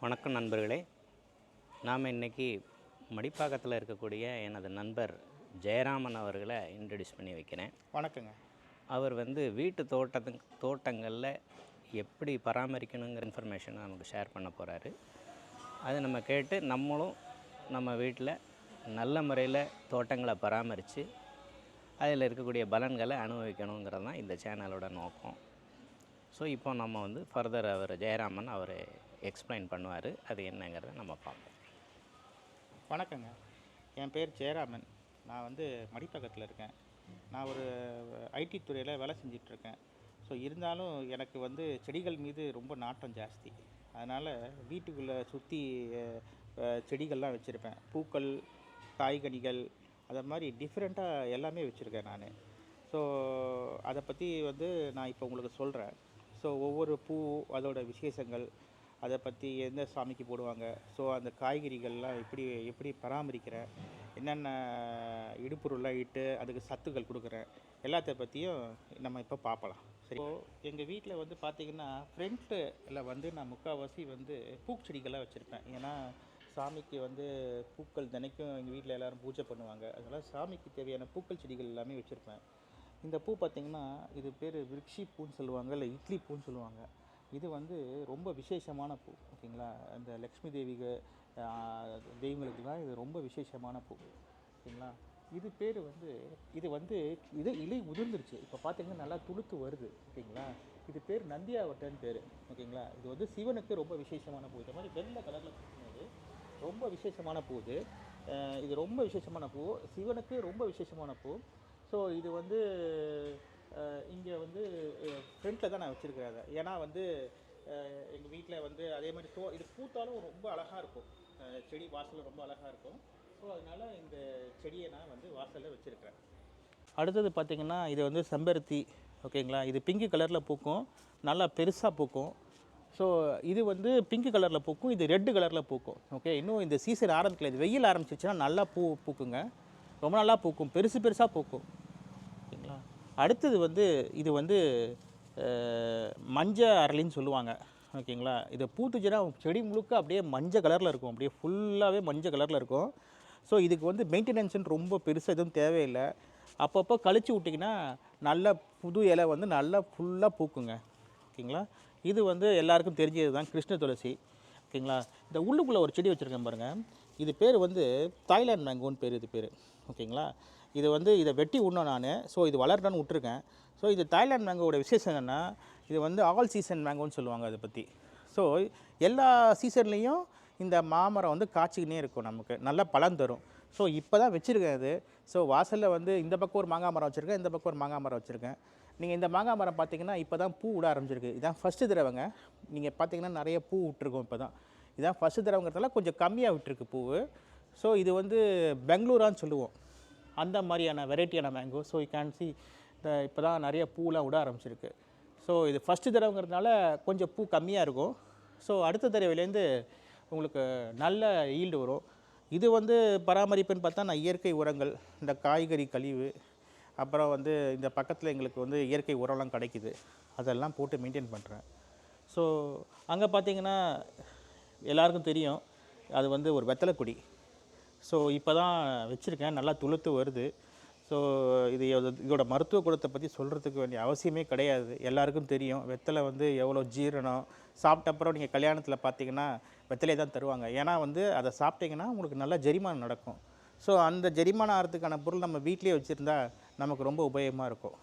வணக்கம் நண்பர்களே. நாம் இன்றைக்கி மடிப்பாக்கத்தில் இருக்கக்கூடிய எனது நண்பர் ஜெயராமன் அவர்களை இன்ட்ரடியூஸ் பண்ணி வைக்கிறேன். வணக்கங்க. அவர் வீட்டு தோட்டங்களில் எப்படி பராமரிக்கணுங்கிற இன்ஃபர்மேஷனை நமக்கு ஷேர் பண்ண போகிறாரு. அதை நம்ம கேட்டு நம்மளும் நம்ம வீட்டில் நல்ல முறையில் தோட்டங்களை பராமரித்து அதில் இருக்கக்கூடிய பலன்களை அனுபவிக்கணுங்கிறது தான் இந்த சேனலோட நோக்கம். ஸோ இப்போ நம்ம ஃபர்தர் அவர் ஜெயராமன் அவர் எக்ஸ்பிளைன் பண்ணுவார். அது என்னங்கிறத நம்ம பார்ப்போம். வணக்கங்க. என் பேர் ஜெயராமன். நான் மடிப்பக்கத்தில் இருக்கேன். நான் ஒரு ஐடி துறையில் வேலை செஞ்சிட்ருக்கேன். ஸோ இருந்தாலும் எனக்கு செடிகள் மீது ரொம்ப நாட்டம் ஜாஸ்தி. அதனால் வீட்டுக்குள்ளே சுற்றி செடிகள்லாம் வச்சுருப்பேன். பூக்கள், காய்கனிகள், அதை மாதிரி டிஃப்ரெண்ட்டாக எல்லாமே வச்சுருக்கேன் நான். ஸோ அதை பற்றி நான் இப்போ உங்களுக்கு சொல்கிறேன். ஸோ ஒவ்வொரு பூ, அதோட விசேஷங்கள், அதை பற்றி எந்த சாமிக்கு போடுவாங்க, ஸோ அந்த காய்கறிகள்லாம் எப்படி பராமரிக்கிறேன், என்னென்ன இடுப்பொருள்லாம் இட்டு அதுக்கு சத்துக்கள் கொடுக்குறேன், எல்லாத்த பற்றியும் நம்ம இப்போ பார்க்கலாம். சரி, எங்கள் வீட்டில் பார்த்திங்கன்னா ஃப்ரண்ட்டில் நான் முக்கால்வாசி பூச்செடிகள்லாம் வச்சுருப்பேன். ஏன்னா சாமிக்கு பூக்கள் தினைக்கும் எங்கள் வீட்டில் எல்லோரும் பூஜை பண்ணுவாங்க. அதனால் சாமிக்கு தேவையான பூக்கள் செடிகள் எல்லாமே வச்சுருப்பேன். இந்த பூ பார்த்திங்கன்னா இது பேர் விருட்சி பூன்னு சொல்லுவாங்க, இல்லை இட்லி பூன்னு சொல்லுவாங்க. இது ரொம்ப விசேஷமான பூ. ஓகேங்களா. இந்த லக்ஷ்மி தெய்வங்களுக்கெல்லாம் இது ரொம்ப விசேஷமான பூ. ஓகேங்களா. இது பேர் இது இலை உதிர்ந்துருச்சு. இப்போ பார்த்திங்கன்னா நல்லா துளுத்து வருது. ஓகேங்களா. இது பேர் நந்தியாவட்டன்னு பேர். ஓகேங்களா. இது சிவனுக்கு ரொம்ப விசேஷமான பூ. இந்த மாதிரி வெள்ளை கலரில் பூக்கும்போது ரொம்ப விசேஷமான பூ. இது ரொம்ப விசேஷமான பூ, சிவனுக்கு ரொம்ப விசேஷமான பூ. ஸோ இது இங்கே ஃப்ரண்ட்டில் தான் நான் வச்சுருக்கேன் அதை. ஏன்னா எங்கள் வீட்டில் அதே மாதிரி இது பூத்தாலும் ரொம்ப அழகாக இருக்கும். செடி வாசலில் ரொம்ப அழகாக இருக்கும். ஸோ அதனால் இந்த செடியை நான் வாசலில் வச்சுருக்கிறேன். அடுத்தது பார்த்திங்கன்னா இது செம்பருத்தி. ஓகேங்களா. இது பிங்க் கலரில் பூக்கும், நல்லா பெருசாக பூக்கும். ஸோ இது பிங்க் கலரில் பூக்கும், இது ரெட்டு கலரில் பூக்கும். ஓகே. இன்னும் இந்த சீசன் ஆரம்பிக்கல. இது வெயில் ஆரம்பிச்சிச்சுன்னா நல்லா பூக்குங்க, ரொம்ப நல்லா பூக்கும், பெருசாக பூக்கும். ஓகேங்களா. அடுத்தது இது மஞ்சள் அரளின்னு சொல்லுவாங்க. ஓகேங்களா. இதை பூத்துச்சுன்னா செடி முழுக்க அப்படியே மஞ்சள் கலரில் இருக்கும், அப்படியே ஃபுல்லாகவே மஞ்சள் கலரில் இருக்கும். ஸோ இதுக்கு மெயின்டெனன்ஸுன்னு ரொம்ப பெருசாக எதுவும் தேவையில்லை. அப்பப்போ கழிச்சு விட்டிங்கன்னா நல்ல புது இலை நல்லா ஃபுல்லாக பூக்குங்க. ஓகேங்களா. இது எல்லாருக்கும் தெரிஞ்சது தான் கிருஷ்ண துளசி. ஓகேங்களா. இந்த உள்ளுக்குள்ளே ஒரு செடி வச்சுருக்கேன் பாருங்கள். இது பேர் தாய்லாந்து மேங்கோன்னு பேர். இது பேர். ஓகேங்களா. இது இதை வெட்டி விடணும் நான். ஸோ இது வளரணும்னு விட்டுருக்கேன். ஸோ இது தாய்லாந்து மேங்கோட விசேஷம் என்னென்னா, இது ஆல் சீசன் மேங்கோன்னு சொல்லுவாங்க அதை பற்றி. ஸோ எல்லா சீசன்லேயும் இந்த மாமரம் காய்ச்சிக்கினே இருக்கும், நமக்கு நல்ல பலன் தரும். ஸோ இப்போ தான் வச்சுருக்கேன் அது. ஸோ வாசலில் இந்த பக்கம் ஒரு மாங்காய் மரம் வச்சுருக்கேன், இந்த பக்கம் ஒரு மாங்காய் மரம் வச்சுருக்கேன். நீங்கள் இந்த மாங்காய் மரம் பார்த்தீங்கன்னா இப்போ தான் பூ விட ஆரம்பிச்சிருக்கு. இதுதான் ஃபஸ்ட்டு தடவைங்க. நீங்கள் பார்த்தீங்கன்னா நிறைய பூ விட்டுருக்கோம். இப்போ தான் இதுதான் ஃபஸ்ட்டு தடவைங்கிறதால கொஞ்சம் கம்மியாக விட்டுருக்கு பூ. ஸோ இது பெங்களூரான்னு சொல்லுவோம், அந்த மாதிரியான வெரைட்டியான mango. So you can see இப்போ தான் நிறைய பூலாம் விட ஆரம்பிச்சிருக்கு. ஸோ இது ஃபஸ்ட்டு தடவைங்கிறதுனால கொஞ்சம் பூ கம்மியாக இருக்கும். ஸோ அடுத்த தடவையிலேருந்து உங்களுக்கு நல்ல ஈல்டு வரும். இது பராமரிப்புன்னு பார்த்தா நான் இயற்கை உரங்கள், இந்த காய்கறி கழிவு, அப்புறம் இந்த பக்கத்தில் எங்களுக்கு இயற்கை உரம்லாம் கிடைக்கிது, அதெல்லாம் போட்டு மெயின்டைன் பண்ணுறேன். ஸோ அங்கே பார்த்தீங்கன்னா எல்லாருக்கும் தெரியும், அது ஒரு வெத்தலை கொடி. ஸோ இப்போ தான் வச்சுருக்கேன், நல்லா துளுத்து வருது. ஸோ இதோட மருத்துவ குணத்தை பற்றி சொல்கிறதுக்கு வேண்டிய அவசியமே கிடையாது, எல்லாருக்கும் தெரியும். வெத்தலை எவ்வளோ ஜீரணம். சாப்பிட்ட அப்புறம் நீங்கள் கல்யாணத்தில் பார்த்தீங்கன்னா வெத்தலையை தான் தருவாங்க. ஏன்னா அதை சாப்பிட்டிங்கன்னா உங்களுக்கு நல்லா ஜெரிமானம் நடக்கும். ஸோ அந்த ஜெரிமானம் ஆகிறதுக்கான பொருள் நம்ம வீட்டிலே வச்சுருந்தா நமக்கு ரொம்ப உபயோகமாக இருக்கும்.